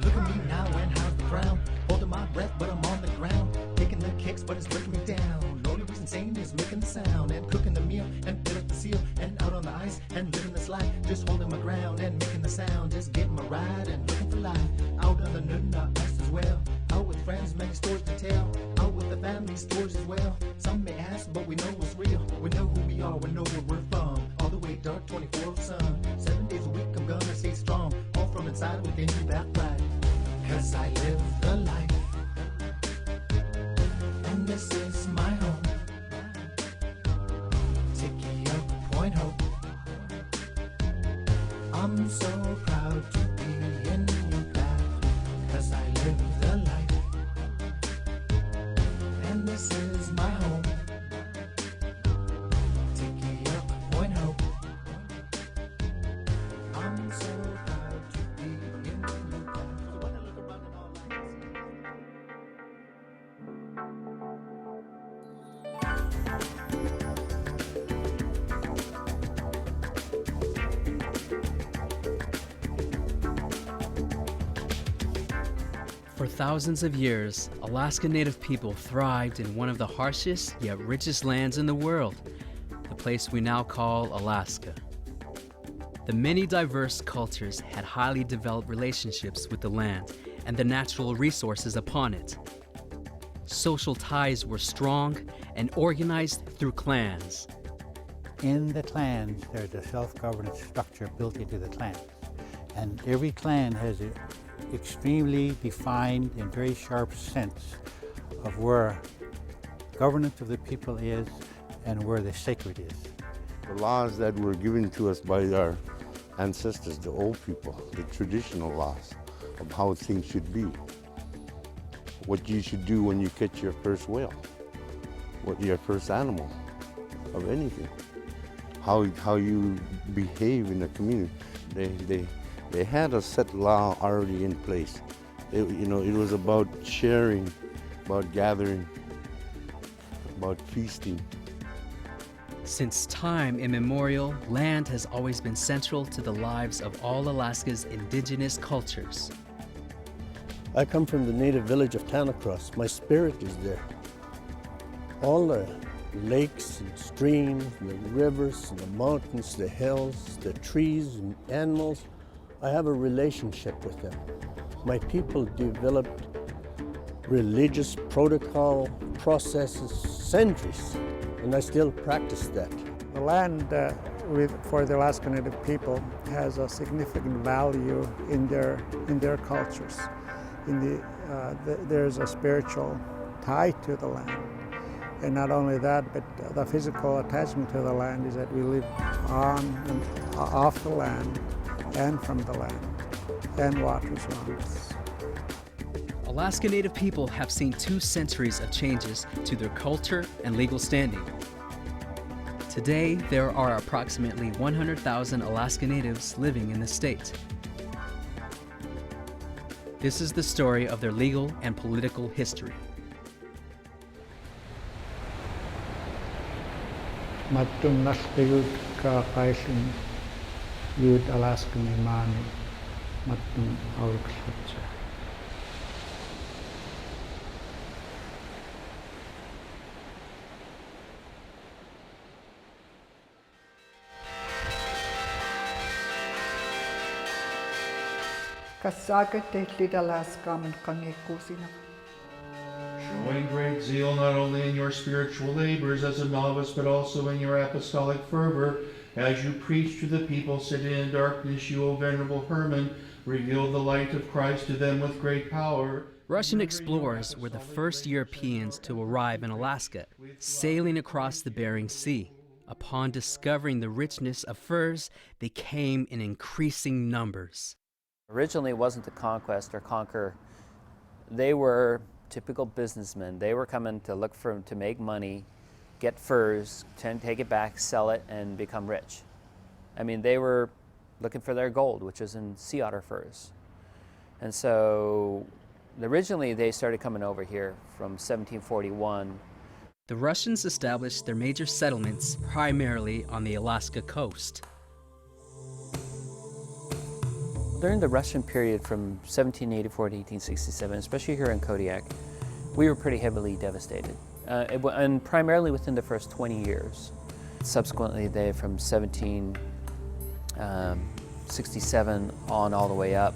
Look at me now and how's the crown? Holding my breath, but I'm on the ground. Taking the kicks, but it's breaking me down. Only reason saying is making the sound and cooking the meal and fill up the seal and out on the ice and living this life. Just holding my ground and making the sound. Just getting my ride and looking for life. Out on the Nuna ice as well. Out with friends, many stories to tell. Out with the family, stories as well. Some may ask, but we know it's real. We know who we are, we know where we're from. All the way dark, 24 sun. 7 days a week, I'm gonna stay strong. All from inside within you, that right. Cause I live the life. And this is my home. Tiki up, Point Hope. I'm so proud to be in your path. Cause I live the life. And this is my home. Tiki up, Point Hope. I'm so proud to be in your path. So when I look around and all I see. For thousands of years, Alaska Native people thrived in one of the harshest yet richest lands in the world, the place we now call Alaska. The many diverse cultures had highly developed relationships with the land and the natural resources upon it. Social ties were strong and organized through clans. In the clans, there's a self-governance structure built into the clans. And every clan has an extremely defined and very sharp sense of where governance of the people is and where the sacred is. The laws that were given to us by our ancestors, the old people, the traditional laws of how things should be. What you should do when you catch your first whale, what your first animal of anything, how you behave in the community. They had a set law already in place. It was about sharing, about gathering, about feasting. Since time immemorial, land has always been central to the lives of all Alaska's indigenous cultures. I come from the native village of Tanacross. My spirit is there. All the lakes and streams, and the rivers, and the mountains, the hills, the trees and animals, I have a relationship with them. My people developed religious protocol processes centuries, and I still practice that. The land for the Alaska Native people has a significant value in their cultures. There's a spiritual tie to the land. And not only that, but the physical attachment to the land is that we live on and off the land and from the land, and waters around us. Alaska Native people have seen 2 centuries of changes to their culture and legal standing. Today, there are approximately 100,000 Alaska Natives living in the state. This is the story of their legal and political history. Matung nastigud ka kaisin yud Alaska Mimani matung aurksatsa. Kasaga te Alaska min kangekusina. Showing great zeal not only in your spiritual labors as a novice, but also in your apostolic fervor, as you preach to the people sitting in darkness, you, O Venerable Herman, reveal the light of Christ to them with great power. Russian explorers were the first Europeans to arrive in Alaska, sailing across the Bering Sea. Upon discovering the richness of furs, they came in increasing numbers. Originally, it wasn't to conquest or conquer. They were typical businessmen. They were coming to look to make money, get furs, take it back, sell it, and become rich. I mean, they were looking for their gold, which is in sea otter furs. And so originally they started coming over here from 1741. The Russians established their major settlements primarily on the Alaska coast. During the Russian period from 1784 to 1867, especially here in Kodiak, we were pretty heavily devastated, and primarily within the first 20 years. Subsequently, from 1767 on all the way up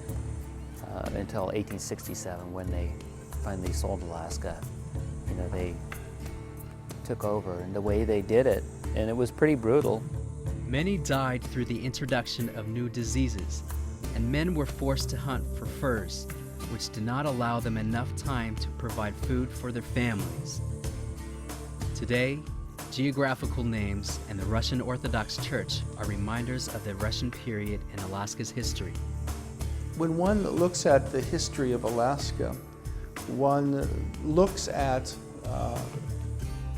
until 1867, when they finally sold Alaska. You know, they took over, and the way they did it, and it was pretty brutal. Many died through the introduction of new diseases, and men were forced to hunt for furs, which did not allow them enough time to provide food for their families. Today, geographical names and the Russian Orthodox Church are reminders of the Russian period in Alaska's history. When one looks at the history of Alaska, one looks at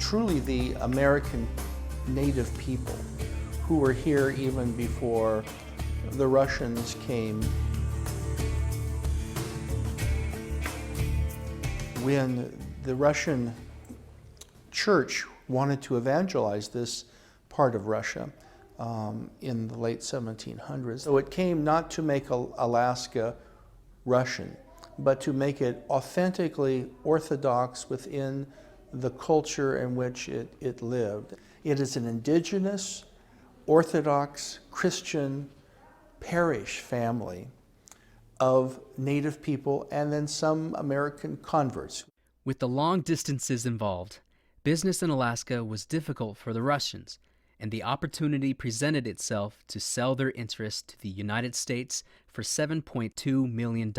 truly the American native people who were here even before the Russians came. When the Russian church wanted to evangelize this part of Russia in the late 1700s, so it came not to make Alaska Russian, but to make it authentically Orthodox within the culture in which it lived. It is an indigenous, Orthodox, Christian, parish family of native people and then some American converts. With the long distances involved, business in Alaska was difficult for the Russians, and the opportunity presented itself to sell their interest to the United States for $7.2 million.